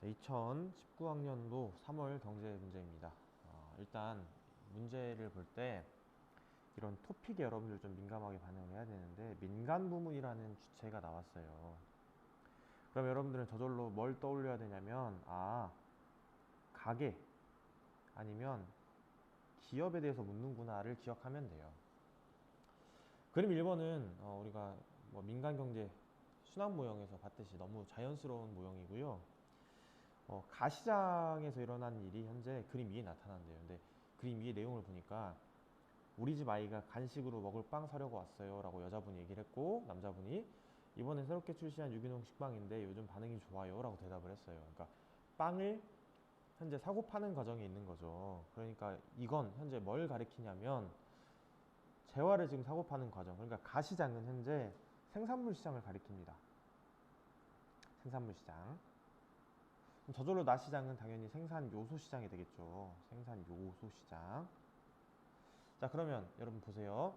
2019학년도 3월 경제 문제입니다. 일단 문제를 볼 때 이런 토픽에 여러분들 좀 민감하게 반응을 해야 되는데, 민간 부문이라는 주체가 나왔어요. 그럼 여러분들은 저절로 뭘 떠올려야 되냐면, 가게 아니면 기업에 대해서 묻는구나를 기억하면 돼요. 그림 1번은 우리가 뭐 민간 경제 순환 모형에서 봤듯이 너무 자연스러운 모형이고요. 가시장에서 일어난 일이 현재 그림 위에 나타난대요. 근데 그림 위에 내용을 보니까 우리 집 아이가 간식으로 먹을 빵 사려고 왔어요 라고 여자분이 얘기를 했고, 남자분이 이번에 새롭게 출시한 유기농 식빵인데 요즘 반응이 좋아요 라고 대답을 했어요. 그러니까 빵을 현재 사고 파는 과정에 있는 거죠. 그러니까 이건 현재 뭘 가리키냐면 재화를 지금 사고 파는 과정, 그러니까 가시장은 현재 생산물 시장을 가리킵니다. 생산물 시장. 저절로 나시장은 당연히 생산 요소 시장이 되겠죠. 생산 요소 시장. 자, 그러면 여러분 보세요.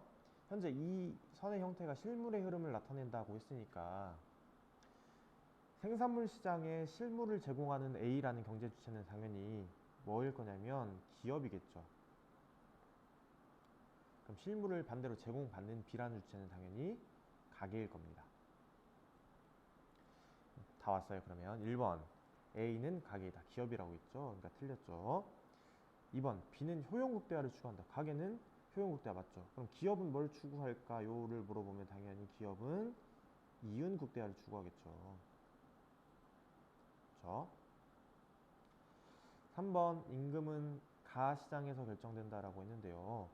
현재 이 선의 형태가 실물의 흐름을 나타낸다고 했으니까 생산물 시장에 실물을 제공하는 A라는 경제 주체는 당연히 뭐일 거냐면 기업이겠죠. 그럼 실물을 반대로 제공받는 B라는 주체는 당연히 가게일 겁니다. 다 왔어요. 그러면 1번 A는 가게이다. 기업이라고 했죠. 그러니까 틀렸죠. 2번 B는 효용국대화를 추구한다. 가게는 효용국대화 맞죠. 그럼 기업은 뭘 추구할까요?를 물어보면 당연히 기업은 이윤국대화를 추구하겠죠. 그렇죠? 3번 임금은 가시장에서 결정된다라고 했는데요.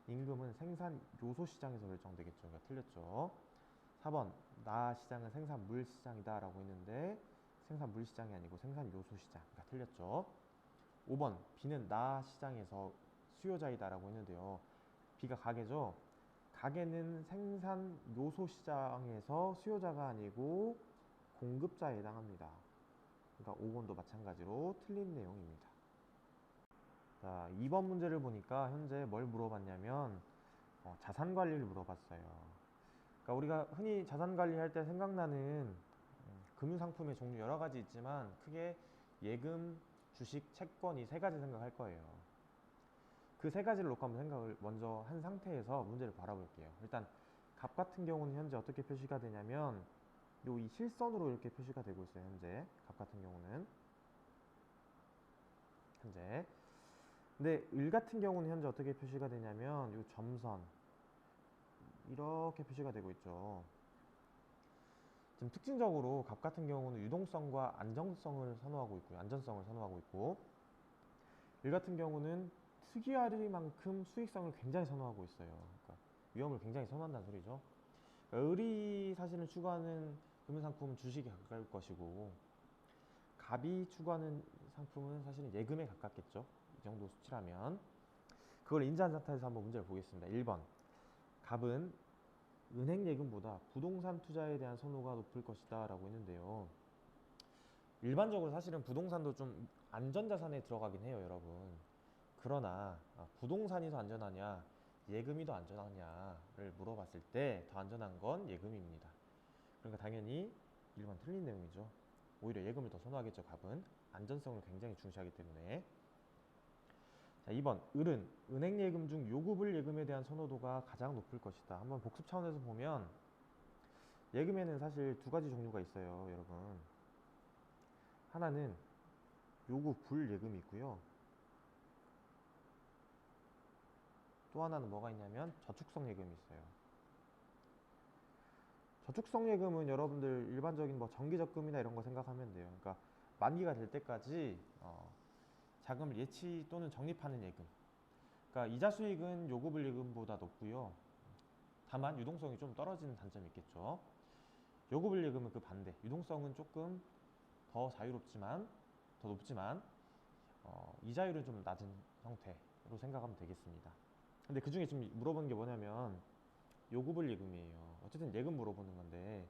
임금은 생산 요소 시장에서 결정되겠죠. 그러니까 틀렸죠. 4번 나시장은 생산물 시장이다 라고 했는데 생산물 시장이 아니고 생산 요소 시장. 그러니까 틀렸죠. 5번 B는 나시장에서 수요자이다 라고 했는데요. B가 가게죠. 가게는 생산 요소 시장에서 수요자가 아니고 공급자에 해당합니다. 그러니까 5번도 마찬가지로 틀린 내용입니다. 자, 2번 문제를 보니까 현재 뭘 물어봤냐면 자산 관리를 물어봤어요. 그러니까 우리가 흔히 자산 관리할 때 생각나는 금융 상품의 종류 여러 가지 있지만 크게 예금, 주식, 채권 이 세 가지 생각할 거예요. 그 세 가지를 놓고 한번 생각을 먼저 한 상태에서 문제를 바라볼게요. 일단 갑 같은 경우는 현재 어떻게 표시가 되냐면 이 실선으로 이렇게 표시가 되고 있어요. 현재 갑 같은 경우는 현재. 근데 을 같은 경우는 현재 어떻게 표시가 되냐면 이 점선 이렇게 표시가 되고 있죠. 지금 특징적으로 갑 같은 경우는 유동성과 안정성을 선호하고 있고요. 안전성을 선호하고 있고, 일 같은 경우는 특이하리만큼 수익성을 굉장히 선호하고 있어요. 그러니까 위험을 굉장히 선호한다는 소리죠. 그러니까 을이 사실은 추구하는 금융상품은 주식에 가까울 것이고, 갑이 추구하는 상품은 사실은 예금에 가깝겠죠. 이 정도 수치라면. 그걸 인지한 상태에서 한번 문제를 보겠습니다. 1번 갑은 은행 예금보다 부동산 투자에 대한 선호가 높을 것이다 라고 했는데요. 일반적으로 사실은 부동산도 좀 안전자산에 들어가긴 해요, 여러분. 그러나 부동산이 더 안전하냐 예금이 더 안전하냐를 물어봤을 때 더 안전한 건 예금입니다. 그러니까 당연히 1번 틀린 내용이죠. 오히려 예금을 더 선호하겠죠. 갑은 안전성을 굉장히 중시하기 때문에. 자, 2번 을은 은행 예금 중 요구불 예금에 대한 선호도가 가장 높을 것이다. 한번 복습 차원에서 보면 예금에는 사실 두 가지 종류가 있어요, 여러분. 하나는 요구불 예금이 있고요. 또 하나는 뭐가 있냐면 저축성 예금이 있어요. 저축성 예금은 여러분들 일반적인 뭐 정기적금이나 이런 거 생각하면 돼요. 그러니까 만기가 될 때까지 자금을 예치 또는 적립하는 예금. 그러니까 이자 수익은 요구불 예금보다 높고요. 다만 유동성이 좀 떨어지는 단점이 있겠죠. 요구불 예금은 그 반대. 유동성은 조금 더 자유롭지만 더 높지만 이자율은 좀 낮은 형태로 생각하면 되겠습니다. 근데 그 중에 지금 물어보는 게 뭐냐면 요구불 예금이에요. 어쨌든 예금 물어보는 건데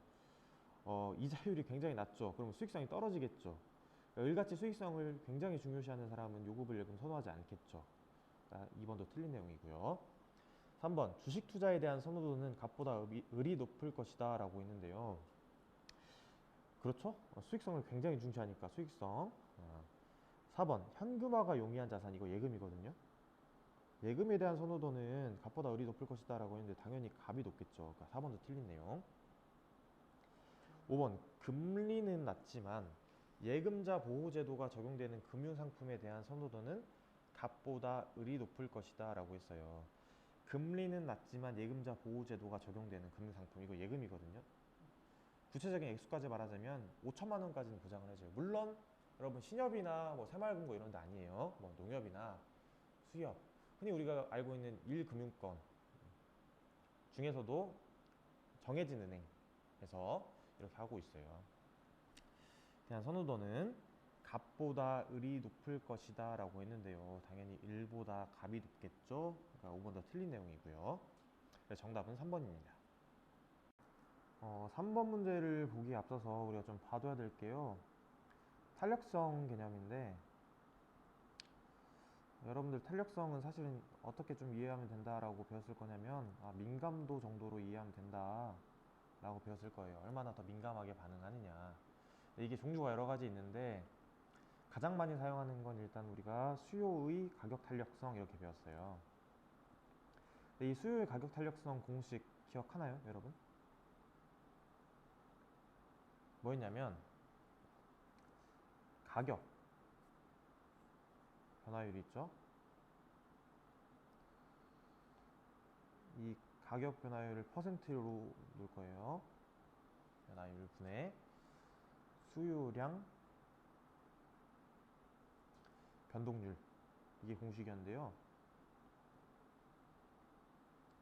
이자율이 굉장히 낮죠. 그러면 수익성이 떨어지겠죠. 그러니까 을같이 수익성을 굉장히 중요시하는 사람은 요구불 예금 선호하지 않겠죠. 그러니까 2번도 틀린 내용이고요. 3번 주식 투자에 대한 선호도는 갑보다 을이 높을 것이다 라고 했는데요. 그렇죠? 수익성을 굉장히 중시하니까 수익성. 4번 현금화가 용이한 자산, 이거 예금이거든요. 예금에 대한 선호도는 갑보다 을이 높을 것이다 라고 했는데 당연히 갑이 높겠죠. 그러니까 4번도 틀린 내용. 5번 금리는 낮지만 예금자 보호제도가 적용되는 금융상품에 대한 선호도는 갑보다 을이 높을 것이다 라고 했어요. 금리는 낮지만 예금자 보호제도가 적용되는 금융상품, 이거 예금이거든요. 구체적인 액수까지 말하자면 5천만 원까지는 보장을 해줘요. 물론 여러분 신협이나 뭐 새마을금고 이런 데 아니에요. 뭐 농협이나 수협, 흔히 우리가 알고 있는 1금융권 중에서도 정해진 은행에서 이렇게 하고 있어요. 대한 선호도는 갑보다 을이 높을 것이다 라고 했는데요. 당연히 을보다 갑이 높겠죠. 그러니까 5번 더 틀린 내용이고요. 그래서 정답은 3번입니다. 3번 문제를 보기에 앞서서 우리가 좀 봐둬야 될 게요. 탄력성 개념인데, 여러분들 탄력성은 사실은 어떻게 좀 이해하면 된다라고 배웠을 거냐면, 민감도 정도로 이해하면 된다 라고 배웠을 거예요. 얼마나 더 민감하게 반응하느냐. 이게 종류가 여러 가지 있는데 가장 많이 사용하는 건 일단 우리가 수요의 가격 탄력성 이렇게 배웠어요. 이 수요의 가격 탄력성 공식 기억하나요, 여러분? 뭐였냐면 가격 변화율이 있죠. 이 가격 변화율을 퍼센트로 놓을 거예요. 변화율 분의 수요량 변동률, 이게 공식이었는데요.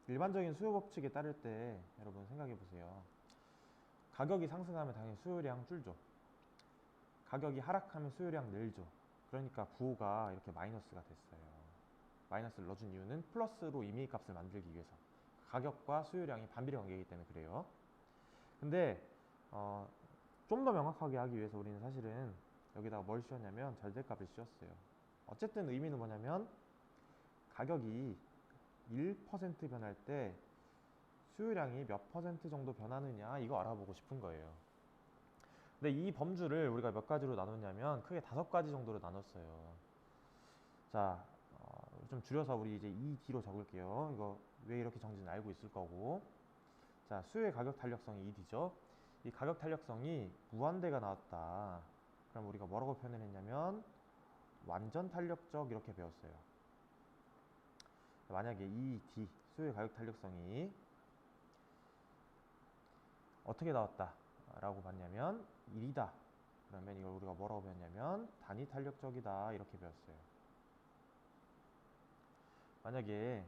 일반적인 수요 법칙에 따를 때 여러분 생각해 보세요. 가격이 상승하면 당연히 수요량 줄죠. 가격이 하락하면 수요량 늘죠. 그러니까 부호가 이렇게 마이너스가 됐어요. 마이너스를 넣어준 이유는 플러스로 임의 값을 만들기 위해서. 가격과 수요량이 반비례 관계이기 때문에 그래요. 근데 좀 더 명확하게 하기 위해서 우리는 사실은 여기다가 뭘 씌웠냐면 절대값을 씌웠어요. 어쨌든 의미는 뭐냐면 가격이 1% 변할 때 수요량이 몇 퍼센트 정도 변하느냐, 이거 알아보고 싶은 거예요. 근데 이 범주를 우리가 몇 가지로 나눴냐면 크게 5가지 정도로 나눴어요. 자, 좀 줄여서 우리 이제 ED로 적을게요. 이거 왜 이렇게 정지는 알고 있을 거고. 자, 수요의 가격 탄력성이 ED죠. 이 가격 탄력성이 무한대가 나왔다. 그럼 우리가 뭐라고 표현을 했냐면 완전 탄력적 이렇게 배웠어요. 만약에 ED, 수요의 가격 탄력성이 어떻게 나왔다 라고 봤냐면 1이다. 그러면 이걸 우리가 뭐라고 배웠냐면 단위 탄력적이다 이렇게 배웠어요. 만약에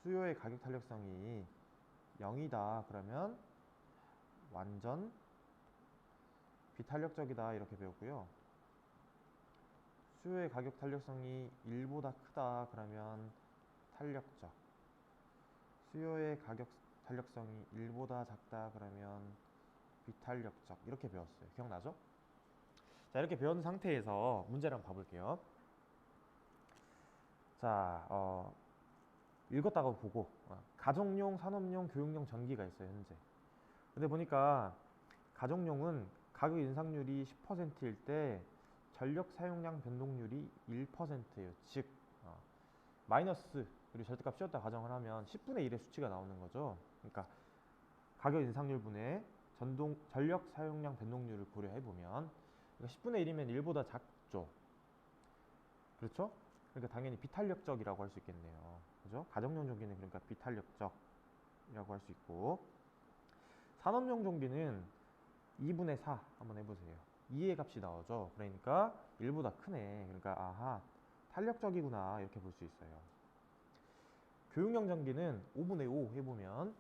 수요의 가격 탄력성이 0이다 그러면 완전 비탄력적이다 이렇게 배웠고요. 수요의 가격 탄력성이 1보다 크다 그러면 탄력적, 수요의 가격 탄력성이 1보다 작다 그러면 비탄력적 이렇게 배웠어요. 기억나죠? 자, 이렇게 배운 상태에서 문제를 한번 봐볼게요. 자, 읽었다가 보고 가정용, 산업용, 교육용 전기가 있어요 현재. 근데 보니까 가정용은 가격 인상률이 10%일 때 전력 사용량 변동률이 1%예요. 즉 마이너스, 그리고 절대값 씌웠다 가정을 하면 10분의 1의 수치가 나오는 거죠. 그러니까 가격 인상률 분의 전력 사용량 변동률을 고려해보면, 그러니까 10분의 1이면 1보다 작죠. 그렇죠? 그러니까 당연히 비탄력적이라고 할 수 있겠네요. 그죠? 가정용 전기는 그러니까 비탄력적이라고 할 수 있고, 산업용 전기는 2분의 4 한번 해보세요. 2의 값이 나오죠. 그러니까 1보다 크네. 그러니까 아하, 탄력적이구나 이렇게 볼 수 있어요. 교육용 전기는 5분의 5 해보면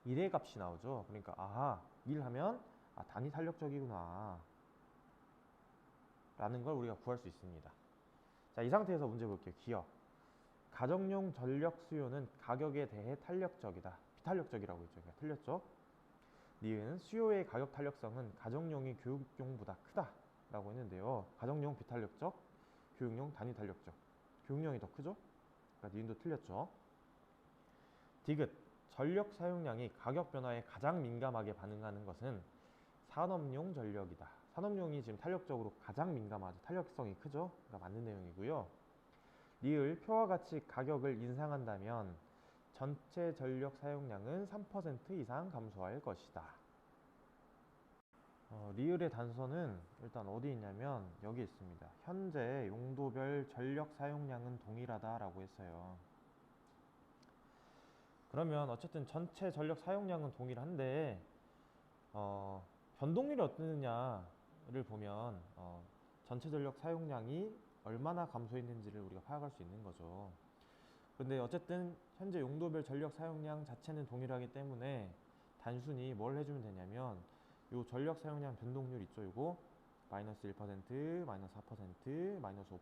1의 값이 나오죠. 그러니까 아하, 1 하면 단위 탄력적이구나 라는 걸 우리가 구할 수 있습니다. 자, 이 상태에서 문제 볼게요. 기억. 가정용 전력 수요는 가격에 대해 탄력적이다. 비탄력적이라고 했죠. 그러니까 틀렸죠. 니은 수요의 가격 탄력성은 가정용이 교육용보다 크다 라고 했는데요. 가정용 비탄력적, 교육용 단위 탄력적. 교육용이 더 크죠? 그러니까 니은도 틀렸죠. 디귿 전력 사용량이 가격 변화에 가장 민감하게 반응하는 것은 산업용 전력이다. 산업용이 지금 탄력적으로 가장 민감하죠. 탄력성이 크죠. 그러니까 맞는 내용이고요. 리을 표와 같이 가격을 인상한다면 전체 전력 사용량은 3% 이상 감소할 것이다. 리을의 단서는 일단 어디 있냐면 여기 있습니다. 현재 용도별 전력 사용량은 동일하다라고 했어요. 그러면 어쨌든 전체 전력 사용량은 동일한데 변동률이 어떠느냐를 보면 전체 전력 사용량이 얼마나 감소했는지를 우리가 파악할 수 있는 거죠. 근데 어쨌든 현재 용도별 전력 사용량 자체는 동일하기 때문에 단순히 뭘 해주면 되냐면 요 전력 사용량 변동률 있죠. 요거 마이너스 1%, 마이너스 4%, 마이너스 5%.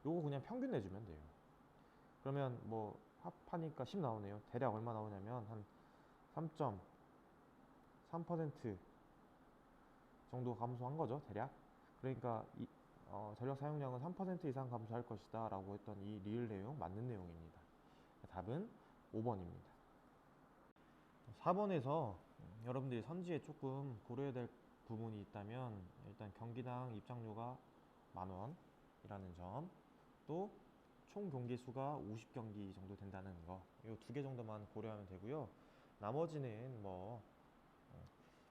요거 그냥 평균 내주면 돼요. 그러면 뭐 합하니까 10 나오네요. 대략 얼마 나오냐면 한 3.3% 정도 감소한 거죠. 대략. 그러니까 전력 사용량은 3% 이상 감소할 것이다 라고 했던 이 리을 내용 맞는 내용입니다. 답은 5번입니다. 4번에서 여러분들이 선지에 조금 고려해야 될 부분이 있다면 일단 경기당 입장료가 10,000원이라는 점, 또 총 경기 수가 50경기 정도 된다는 거, 이 두 개 정도만 고려하면 되고요. 나머지는 뭐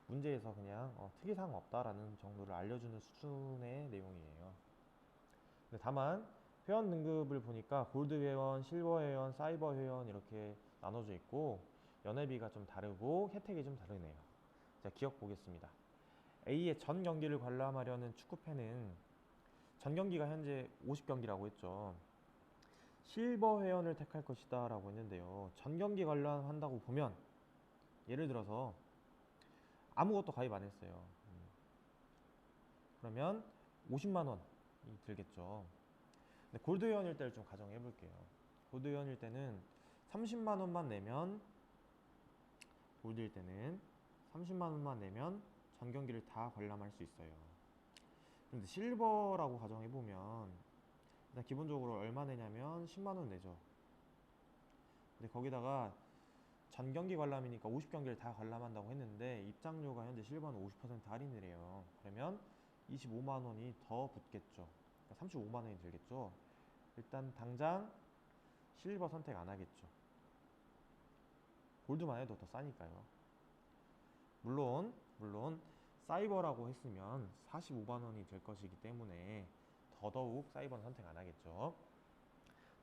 문제에서 그냥 특이사항 없다라는 정도를 알려주는 수준의 내용이에요. 근데 다만 회원 등급을 보니까 골드 회원, 실버 회원, 사이버 회원 이렇게 나눠져 있고 연회비가 좀 다르고 혜택이 좀 다르네요. 자, 기억 보겠습니다. A의 전 경기를 관람하려는 축구팬은 전 경기가 현재 50경기라고 했죠. 실버 회원을 택할 것이다 라고 했는데요. 전 경기 관람한다고 보면 예를 들어서 아무것도 가입 안 했어요. 그러면 50만원이 들겠죠. 근데 골드 회원일 때를 좀 가정해 볼게요. 골드 회원일 때는 30만원만 내면, 골드일 때는 30만원만 내면 전 경기를 다 관람할 수 있어요. 근데 실버라고 가정해 보면 일단 기본적으로 얼마 내냐면 10만원 내죠. 근데 거기다가 전 경기 관람이니까 50경기를 다 관람한다고 했는데 입장료가 현재 실버는 50% 할인을 해요. 그러면 25만원이 더 붙겠죠. 그러니까 35만원이 들겠죠. 일단 당장 실버 선택 안 하겠죠. 골드만 해도 더 싸니까요. 물론 사이버라고 했으면 45만원이 될 것이기 때문에 더더욱 사이버는 선택 안 하겠죠.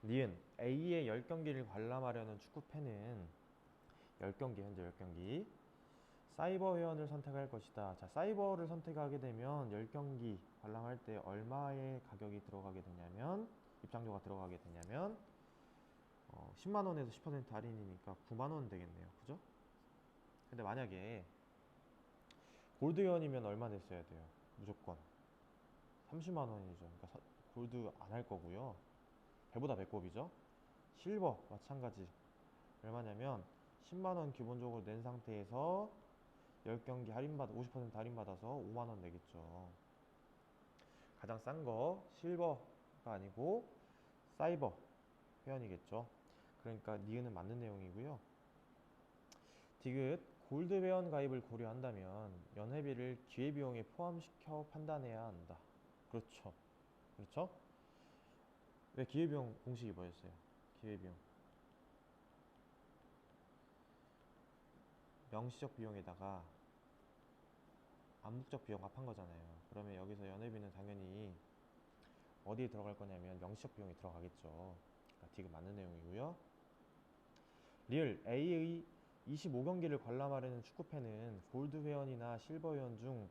니은 A의 10경기를 관람하려는 축구팬은 10경기, 현재 10경기 사이버 회원을 선택할 것이다. 자, 사이버를 선택하게 되면 10경기 관람할 때 얼마의 가격이 들어가게 되냐면, 입장료가 들어가게 되냐면 10만원에서 10% 할인이니까 9만원 되겠네요. 그죠? 근데 만약에 골드 회원이면 얼마 냈어야 돼요? 무조건 30만원이죠. 그러니까 골드 안 할 거고요. 배보다 배꼽이죠. 실버 마찬가지. 얼마냐면 10만원 기본적으로 낸 상태에서 10경기 할인받아 50% 할인받아서 5만원 내겠죠. 가장 싼 거 실버가 아니고 사이버 회원이겠죠. 그러니까 니은은 맞는 내용이고요. 디귿 골드 회원 가입을 고려한다면 연회비를 기회비용에 포함시켜 판단해야 한다. 그렇죠. 그렇죠? 왜 기회비용 공식이 뭐였어요? 기회비용 명시적 비용에다가 암묵적 비용 합한 거잖아요. 그러면 여기서 연회비는 당연히 어디에 들어갈 거냐면 명시적 비용이 들어가겠죠. 그러니까 디귿 맞는 내용이고요. 리을 A의 25경기를 관람하려는 축구팬은 골드 회원이나 실버 회원 중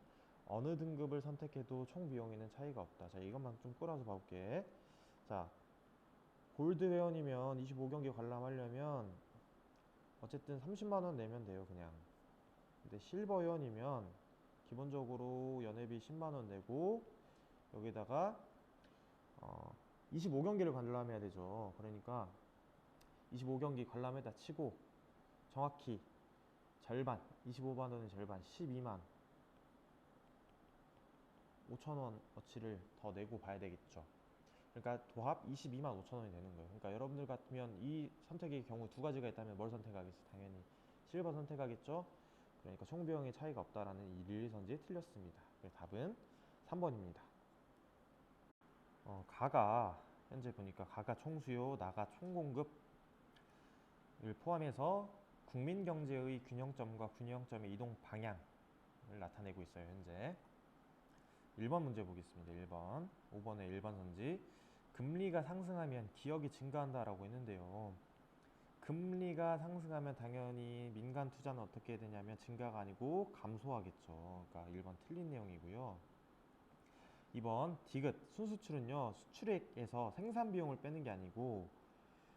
어느 등급을 선택해도 총 비용에는 차이가 없다. 자, 이것만 좀 끌어서 봐볼게. 자, 골드 회원이면 25경기 관람하려면 어쨌든 30만원 내면 돼요, 그냥. 근데 실버 회원이면 기본적으로 연회비 10만원 내고 여기다가 25경기를 관람해야 되죠. 그러니까 25경기 관람에다 치고 정확히 절반, 25만원의 절반 12만 5천원 어치를 더 내고 봐야 되겠죠. 그러니까 도합 22만 5천원이 되는 거예요. 그러니까 여러분들 같으면 이 선택의 경우 두 가지가 있다면 뭘 선택하겠어요? 당연히 실버 선택하겠죠. 그러니까 총비용의 차이가 없다라는 이 릴리선지에 틀렸습니다. 그래서 답은 3번입니다. 가가 현재 보니까 가가 총수요, 나가 총공급을 포함해서 국민경제의 균형점과 균형점의 이동 방향을 나타내고 있어요. 현재 1번 문제 보겠습니다. 1번 5번의 1번 선지 금리가 상승하면 기억이 증가한다라고 했는데요. 금리가 상승하면 당연히 민간 투자는 어떻게 되냐면 증가가 아니고 감소하겠죠. 그러니까 1번 틀린 내용이고요. 2번 디귿 순수출은요, 수출액에서 생산 비용을 빼는 게 아니고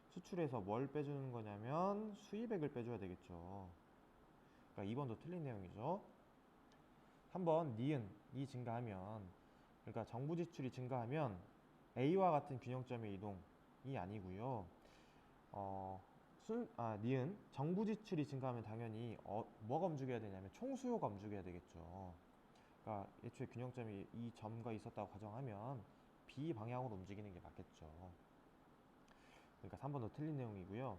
수출에서 뭘 빼주는 거냐면 수입액을 빼줘야 되겠죠. 그러니까 2번도 틀린 내용이죠. 3번 니은이 증가하면, 그러니까 정부 지출이 증가하면 A와 같은 균형점의 이동이 아니고요. 니은 정부 지출이 증가하면 당연히 뭐가 움직여야 되냐면 총수요가 움직여야 되겠죠. 그러니까 애초에 균형점이 이 점과 있었다고 가정하면 B 방향으로 움직이는 게 맞겠죠. 그러니까 3번도 틀린 내용이고요.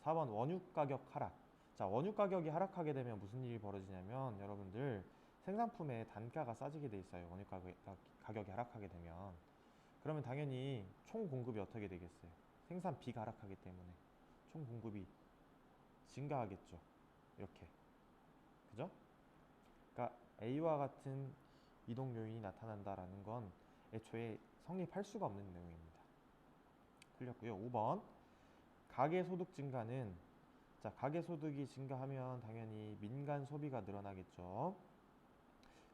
4번 원유 가격 하락. 자, 원유 가격이 하락하게 되면 무슨 일이 벌어지냐면 여러분들 생산품의 단가가 싸지게 돼 있어요. 원유 가격이 하락하게 되면. 그러면 당연히 총 공급이 어떻게 되겠어요? 생산비가 하락하기 때문에 총 공급이 증가하겠죠. 이렇게. 그죠? 그러니까 A와 같은 이동 요인이 나타난다라는 건 애초에 성립할 수가 없는 내용입니다. 틀렸고요. 5번 가계소득 증가는, 자, 가계소득이 증가하면 당연히 민간 소비가 늘어나겠죠.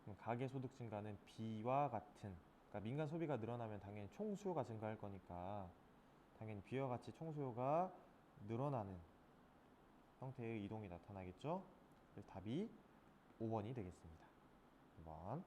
그럼 가계소득 증가는 B와 같은, 그러니까 민간 소비가 늘어나면 당연히 총수요가 증가할 거니까 당연히 B와 같이 총수요가 늘어나는 형태의 이동이 나타나겠죠. 그래서 답이 5번이 되겠습니다. 5번.